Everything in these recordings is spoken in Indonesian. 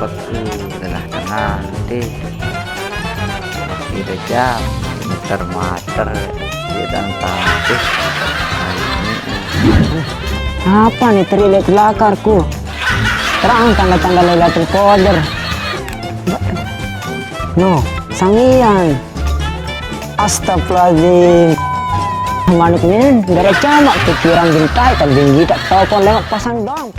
dapat adalah nanti tidak jam meter-meter dia dan tampis Apa nih terilik lakarku? Terang tanda-tanda Lailatul Qadar. No, sangian. Astagfirullahaladzim. Manik nih, dari camak pikiran bintai kan binggi tak tahu kau lewat pasang dong.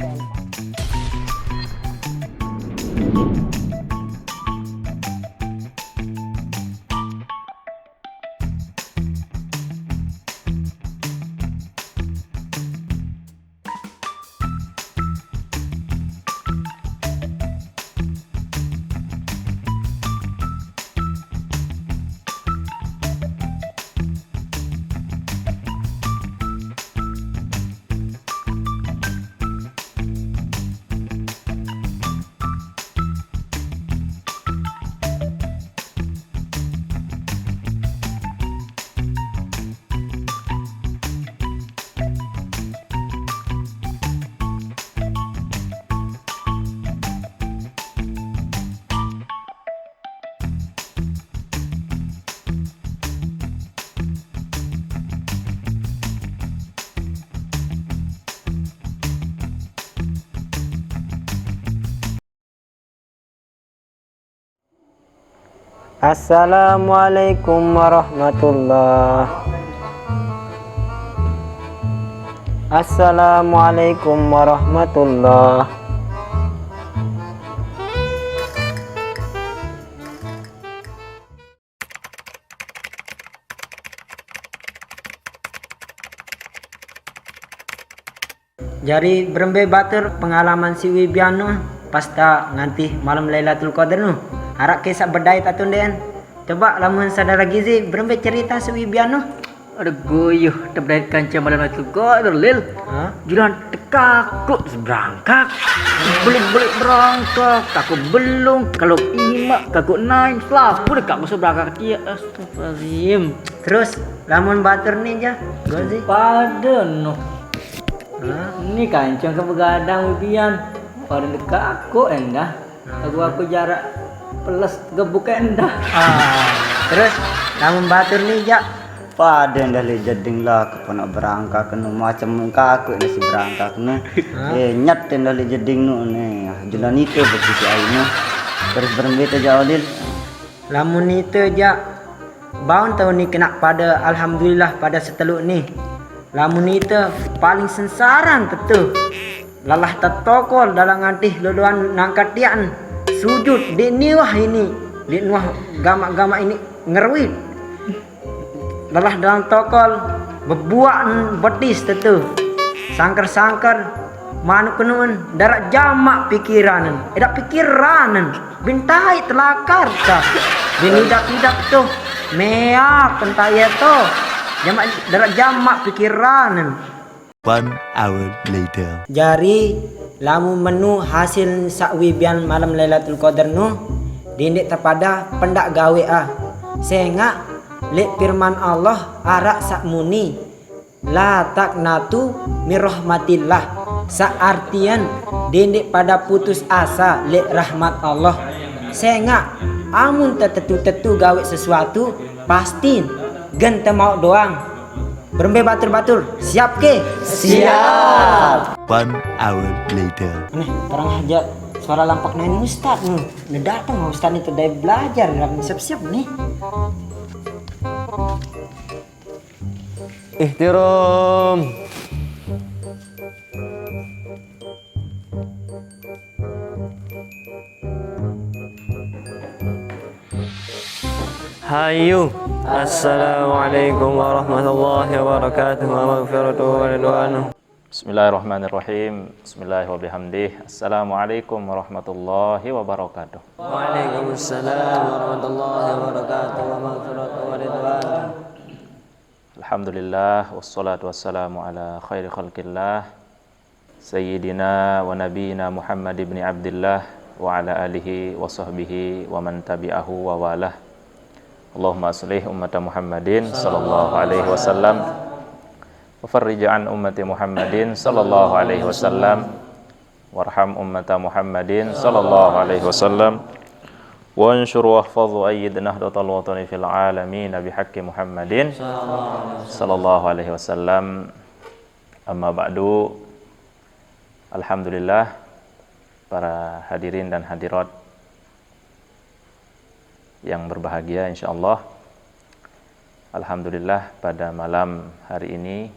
Assalamualaikum warahmatullah. Assalamualaikum warahmatullah. Jari berembe batur pengalaman si Wibiano pasta nganti malam Lailatul Qadar nu. Harap kisah berdaya tatun den. Coba lamun saudara Gizi berembe cerita si Wibiano. Ada goyuh terberait kanca malam Lailatul Qadar lil. Julan tekakuk berangkat. Belit-belit berangkat, takut belum. Kalau ima takut naik selapu dekat masuk berangkat dia. Astagfirullahaladzim. Terus lamun batur nih ja. Gizi. Pada noh. Ini kancang kebegadang Wibian. Pada dekat aku endah. Aku jarak peles gebuk endah. Terus lamun batur nih ja. pada dah le jeding lah kepana berangkat kena macam kaku nasi berangkat kena nyat dah le jeding nu ne julan itu bersisi ainu terus berembet aja Odil Lamun itu ja baun tahun ni kena pada alhamdulillah pada seteluk ni. Lamun itu paling sensaran tentu. Lalah tatokol dalam ngantih luluan nangkat tian sujud di niwah ini di niwah gama-gama ini ngerwit. Lalah dalam tokol bebuak betis tentu. Sangkar-sangkar manu kenun darat jamak pikiran. Edak pikiran bintai telakar ta. Binidak-idak tu mea pentaya tu. Jamak darat jamak pikiran. 1 hour later. Jari lamu menu hasil sakwibian malam Lailatul Qadar nu dindik terpada pendak gawe sehingga lek firman Allah arak sakmuni la taqnatu mirahmatillah saartian dindik pada putus asa lek rahmat Allah sehingga amun tetu gawe sesuatu pasti gen mau doang. Berembe batur-batur, siap ke? siap 1 hour later. Nih, terang aja suara lampak nain ustad nih. Udah datang ustad itu dari belajar, siap-siap nih. Ihtiram. Hayu. Assalamualaikum warahmatullahi wabarakatuh wa maghfiratuhu wa ridwanuh. Bismillahirrahmanirrahim. Bismillahirrahmanirrahim. Assalamualaikum warahmatullahi wabarakatuh. Waalaikumsalam warahmatullahi wabarakatuh wa maghfiratuhu wa ridwanuh. Alhamdulillah wassalatu wassalamu ala khairi khalqillah Sayyidina wa nabiyina Muhammad ibn Abdillah wa ala alihi wa sahbihi wa man tabi'ahu wa walah. Allahumma aslih ummata Muhammadin sallallahu alaihi wasallam wa farrij an ummati Muhammadin sallallahu alaihi wasallam warham ummata Muhammadin sallallahu alaihi wasallam وانشر واحفظ وأيد نهضة الوطن في العالمين بحق محمد صلى الله عليه وسلم. Amma ba'du. Alhamdulillah, para hadirin dan hadirat yang berbahagia insyaallah. Alhamdulillah, pada malam hari ini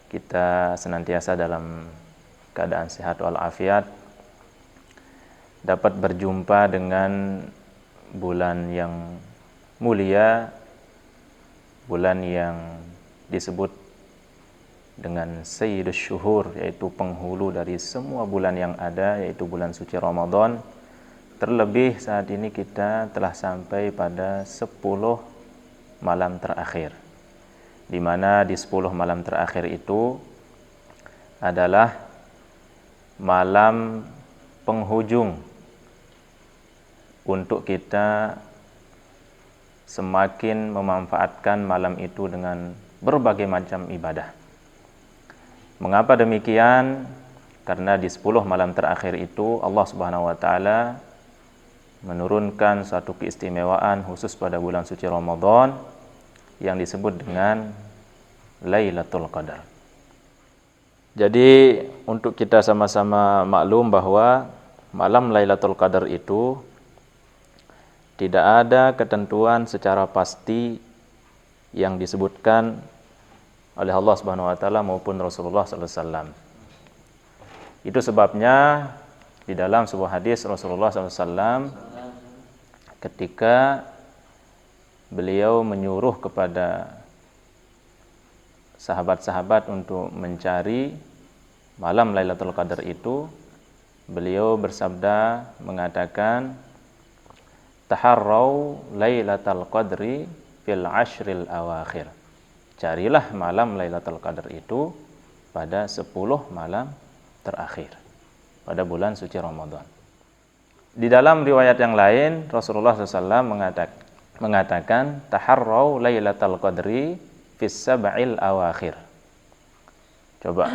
kita senantiasa dalam keadaan sehat walafiat, dapat berjumpa dengan bulan yang mulia, bulan yang disebut dengan Sayyidus Syuhur, yaitu penghulu dari semua bulan yang ada, yaitu bulan suci Ramadan. Terlebih saat ini kita telah sampai pada 10 malam terakhir, di mana di 10 malam terakhir itu adalah malam penghujung untuk kita semakin memanfaatkan malam itu dengan berbagai macam ibadah. Mengapa demikian? Karena di 10 malam terakhir itu Allah Subhanahu wa taala menurunkan suatu keistimewaan khusus pada bulan suci Ramadan yang disebut dengan Lailatul Qadar. Jadi untuk kita sama-sama maklum bahwa malam Lailatul Qadar itu tidak ada ketentuan secara pasti yang disebutkan oleh Allah Subhanahu wa taala maupun Rasulullah sallallahu alaihi wasallam. Itu sebabnya di dalam sebuah hadis Rasulullah sallallahu alaihi wasallam ketika beliau menyuruh kepada sahabat-sahabat untuk mencari malam Lailatul Qadar itu, beliau bersabda mengatakan, taharrau Lailatul Qadri fil ashril awakhir. Carilah malam Lailatul Qadar itu pada 10 malam terakhir pada bulan suci Ramadan. Di dalam riwayat yang lain Rasulullah SAW mengatakan taharrau Lailatul Qadri fis sab'il awakhir. Coba,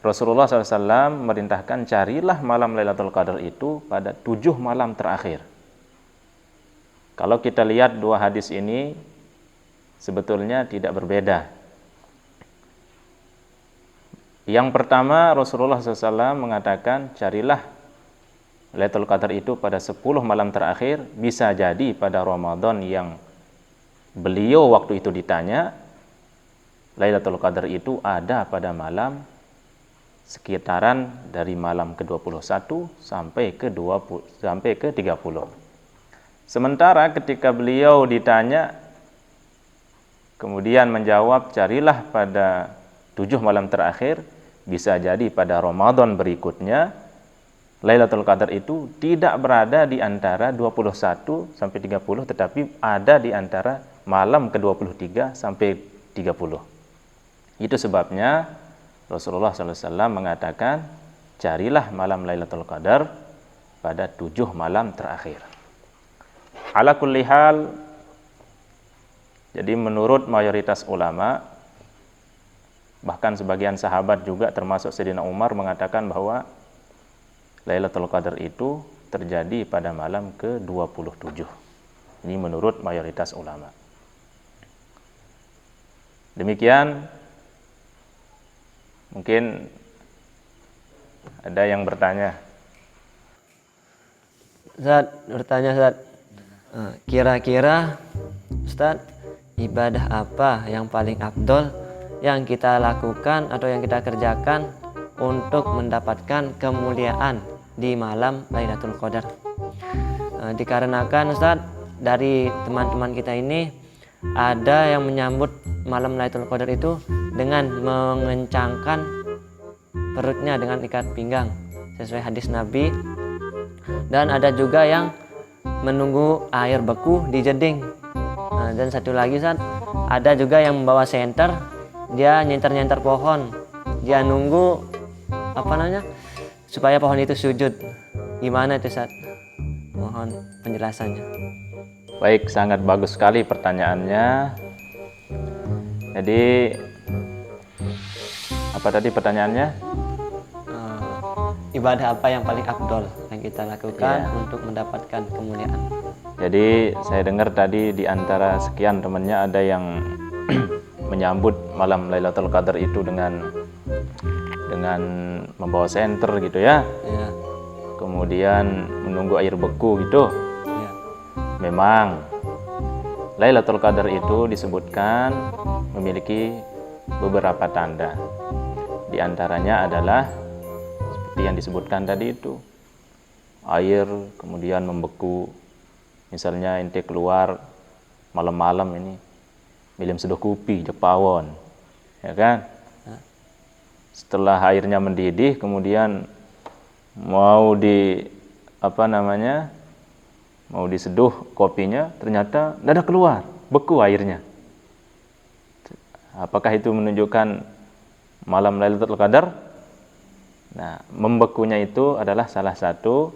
Rasulullah SAW merintahkan carilah malam Lailatul Qadar itu pada 7 malam terakhir. Kalau kita lihat dua hadis ini sebetulnya tidak berbeda. Yang pertama, Rasulullah SAW mengatakan carilah Lailatul Qadar itu pada 10 malam terakhir, bisa jadi pada Ramadan yang beliau waktu itu ditanya, Lailatul Qadar itu ada pada malam sekitaran dari malam ke-21 sampai ke-30. Sementara ketika beliau ditanya kemudian menjawab carilah pada 7 malam terakhir, bisa jadi pada Ramadan berikutnya, Lailatul Qadar itu tidak berada di antara 21 sampai 30, tetapi ada di antara malam ke-23 sampai 30. Itu sebabnya Rasulullah SAW mengatakan carilah malam Lailatul Qadar pada 7 malam terakhir. Ala kulli hal, jadi menurut mayoritas ulama, bahkan sebagian sahabat juga termasuk Sayyidina Umar mengatakan bahwa Lailatul Qadar itu terjadi pada malam ke-27. Ini menurut mayoritas ulama. Demikian, mungkin ada yang bertanya. Ustaz, bertanya Ustaz. Kira-kira Ustaz, ibadah apa yang paling afdol yang kita lakukan atau yang kita kerjakan untuk mendapatkan kemuliaan di malam Lailatul Qadar? Dikarenakan Ustaz, dari teman-teman kita ini ada yang menyambut malam Lailatul Qadar itu dengan mengencangkan perutnya dengan ikat pinggang sesuai hadis Nabi, dan ada juga yang menunggu air beku di jeding. Dan satu lagi Ustaz, ada juga yang membawa senter, dia nyenter-nyenter pohon, dia nunggu supaya pohon itu sujud. Gimana itu Ustaz? Mohon penjelasannya. Baik, sangat bagus sekali pertanyaannya. Jadi apa tadi pertanyaannya? ibadah apa yang paling afdol yang kita lakukan Iya. untuk mendapatkan kemuliaan. Jadi saya dengar tadi di antara sekian temannya ada yang menyambut malam Lailatul Qadar itu dengan membawa senter gitu ya. Ya, Kemudian menunggu air beku gitu. ya. Memang Lailatul Qadar itu disebutkan memiliki beberapa tanda. Di antaranya adalah seperti yang disebutkan tadi itu. Air kemudian membeku. Misalnya ente keluar malam-malam ini milim seduh kopi jek pawon. Ya kan? Setelah airnya mendidih kemudian mau mau diseduh kopinya, ternyata tidak ada keluar, beku airnya. Apakah itu menunjukkan malam Lailatul Qadar? Nah, membekunya itu adalah salah satu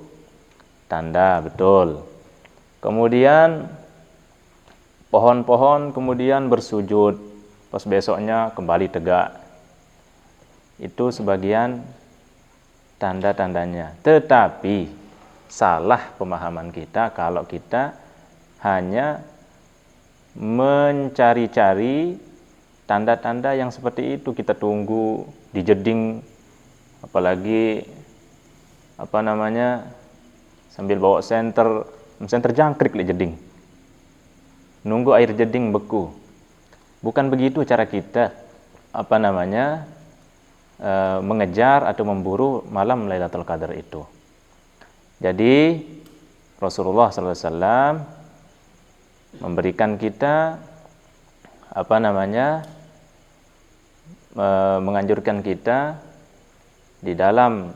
tanda, betul. Kemudian pohon-pohon kemudian bersujud, pas besoknya kembali tegak. Itu sebagian tanda-tandanya. Tetapi salah pemahaman kita kalau kita hanya mencari-cari tanda-tanda yang seperti itu. Kita tunggu di jeding, apalagi sambil bawa senter jangkrik di jeding, nunggu air jeding beku. Bukan begitu cara kita mengejar atau memburu malam Lailatul Qadar itu. Jadi Rasulullah SAW memberikan kita menganjurkan kita di dalam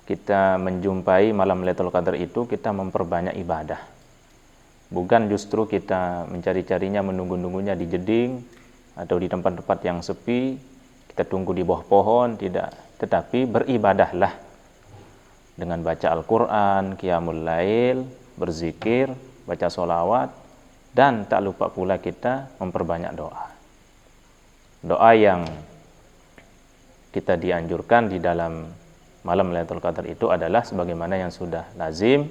kita menjumpai malam Lailatul Qadar itu kita memperbanyak ibadah. Bukan justru kita mencari-carinya, menunggu-nunggunya di jeding atau di tempat-tempat yang sepi, kita tunggu di bawah pohon, tidak. Tetapi beribadahlah dengan baca Al-Quran, Qiyamul Lail, berzikir, baca sholawat, dan tak lupa pula kita memperbanyak doa. Doa yang kita dianjurkan di dalam malam Lailatul Qadar itu adalah sebagaimana yang sudah lazim,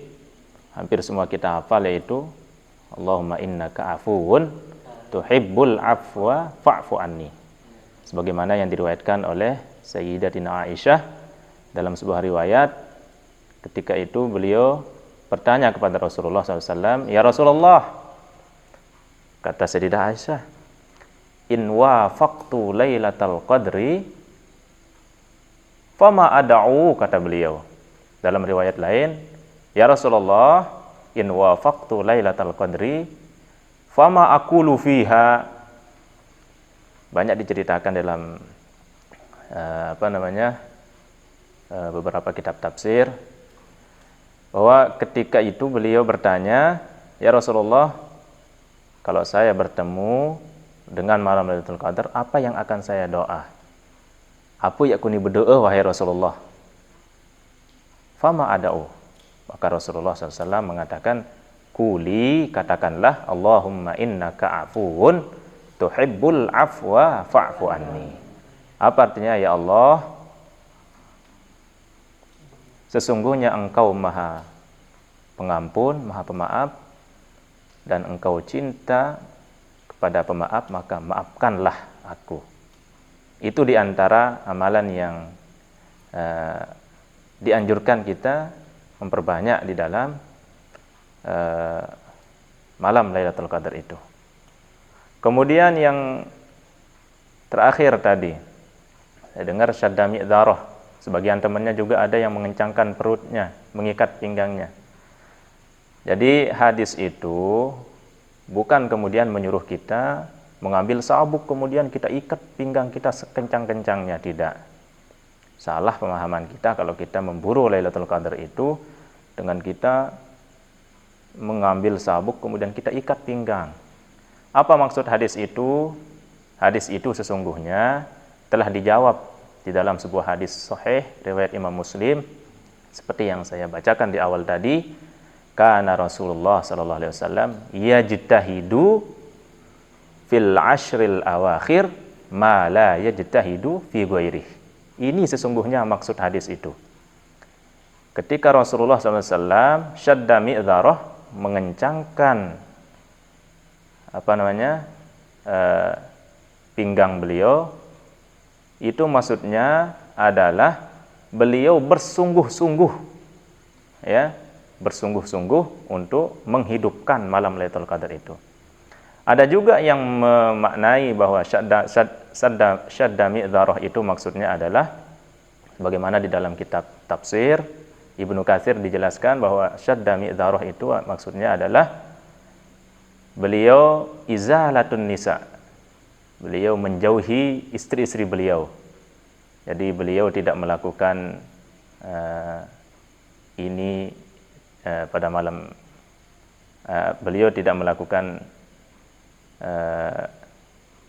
hampir semua kita hafal, yaitu Allahumma innaka afuwun tuhibbul afwa fa'fu anni. Sebagaimana yang diriwayatkan oleh Sayyidatina Aisyah dalam sebuah riwayat, ketika itu beliau bertanya kepada Rasulullah SAW, "Ya Rasulullah," kata Sayyidah Aisyah, "in wafaqtu Lailatul Qadri fama ad'u," kata beliau. Dalam riwayat lain, "Ya Rasulullah, in wafaqtu Lailatul Qadri fama aqulu fiha." Banyak diceritakan dalam beberapa kitab tafsir bahwa ketika itu beliau bertanya, "Ya Rasulullah, kalau saya bertemu dengan malam Lailatul Qadar, apa yang akan saya doa? Apa yang kuni berdoa wahai Rasulullah?" Fama ada'u. Maka Rasulullah SAW mengatakan, "Kuli," katakanlah, "Allahumma innaka afuwun tuhibbul afwa fa'fu anni." Apa artinya? Ya Allah, sesungguhnya Engkau Maha Pengampun, Maha Pemaaf, dan Engkau cinta kepada pemaaf, maka maafkanlah aku. Itu diantara amalan yang dianjurkan kita memperbanyak di dalam malam Lailatul Qadar itu. Kemudian yang terakhir tadi, saya dengar syadda mi'dzarah. Sebagian temannya juga ada yang mengencangkan perutnya, mengikat pinggangnya. Jadi hadis itu bukan kemudian menyuruh kita mengambil sabuk kemudian kita ikat pinggang kita sekencang-kencangnya, tidak. Salah pemahaman kita kalau kita memburu Lailatul Qadar itu dengan kita mengambil sabuk kemudian kita ikat pinggang. Apa maksud hadis itu? Hadis itu sesungguhnya telah dijawab di dalam sebuah hadis sahih riwayat Imam Muslim seperti yang saya bacakan di awal tadi. Kana Rasulullah sallallahu alaihi wasallam yajtahidu fil ashril awakhir ma la yajtahidu fi ghairihi. Ini sesungguhnya maksud hadis itu. Ketika Rasulullah SAW syadda mi'dzarah, mengencangkan pinggang beliau, itu maksudnya adalah beliau bersungguh-sungguh, ya, bersungguh-sungguh untuk menghidupkan malam Lailatul Qadar itu. Ada juga yang memaknai bahwa syadda mi'dzarah itu maksudnya adalah bagaimana di dalam kitab tafsir Ibnu Katsir dijelaskan bahwa syadda mi'dzarah itu maksudnya adalah beliau izalatun nisa. Beliau menjauhi istri-istri beliau. Jadi beliau tidak melakukan ini pada malam beliau tidak melakukan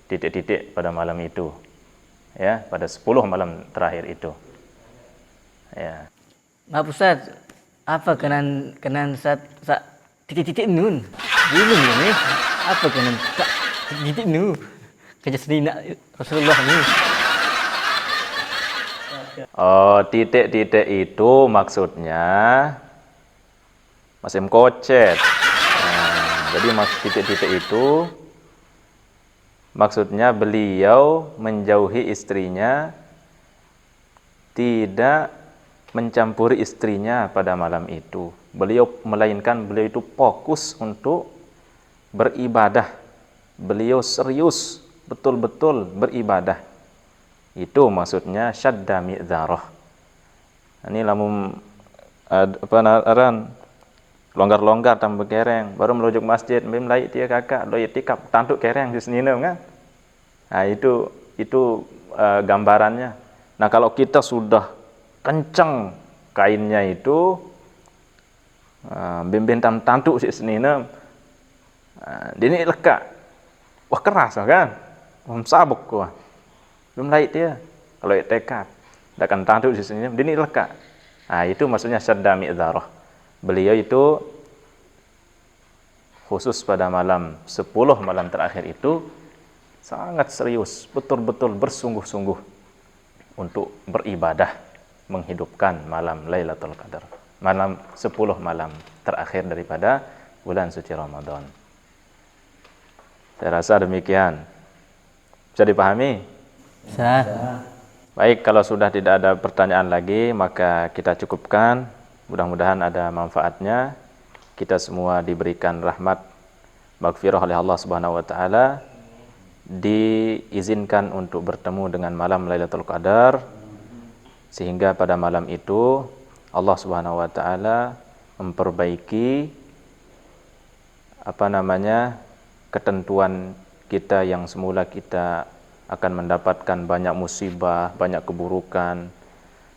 titik-titik pada malam itu, ya, pada 10 malam terakhir itu, ya. Maaf Ustaz, apa kenan saat titik-titik nun? Bingung ini. Apa kenan titik nun? Kerja sendiri nak Rasulullah ni. Oh, titik-titik itu maksudnya masih kocet. Jadi titik-titik itu maksudnya beliau menjauhi istrinya, tidak mencampuri istrinya pada malam itu. Melainkan beliau itu fokus untuk beribadah. Beliau serius, betul-betul beribadah. Itu maksudnya syadda mi'dzarah. Ini lamun longgar-longgar tambah kereng, baru merujuk masjid, memlai dia kakak, doi tikap, tantuk kereng di sini kan. Nah, itu gambarannya. Nah, kalau kita sudah kencang kainnya itu, bimbing tantuk di sini, ini leka, wah keras kan, sabuk kuah. Belum lain dia, kalau tekad, akan tantuk di sini, ini leka. Nah, itu maksudnya syadda mi'dzarah. Beliau itu khusus pada malam 10 malam terakhir itu sangat serius, betul-betul bersungguh-sungguh untuk beribadah, menghidupkan malam Lailatul Qadar, malam 10 malam terakhir daripada bulan suci Ramadan. Saya rasa demikian. Bisa dipahami? Bisa. Baik, kalau sudah tidak ada pertanyaan lagi, maka kita cukupkan. Mudah-mudahan ada manfaatnya. Kita semua diberikan rahmat, maghfirah oleh Allah Subhanahu wa taala, diizinkan untuk bertemu dengan malam Lailatul Qadar, sehingga pada malam itu Allah Subhanahu wa taala memperbaiki ketentuan kita yang semula kita akan mendapatkan banyak musibah, banyak keburukan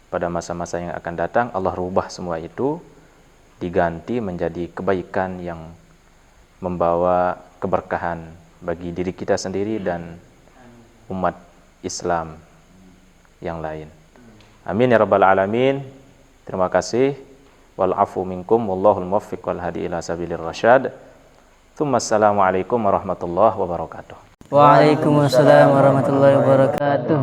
pada masa-masa yang akan datang. Allah rubah semua itu, diganti menjadi kebaikan yang membawa keberkahan bagi diri kita sendiri dan umat Islam yang lain. Amin ya rabbal alamin. Terima kasih. Wal afu minkum wallahul muwaffiq wal hadi ila sabilir rasyad. Assalamualaikum warahmatullahi wabarakatuh. Waalaikumsalam warahmatullahi wabarakatuh.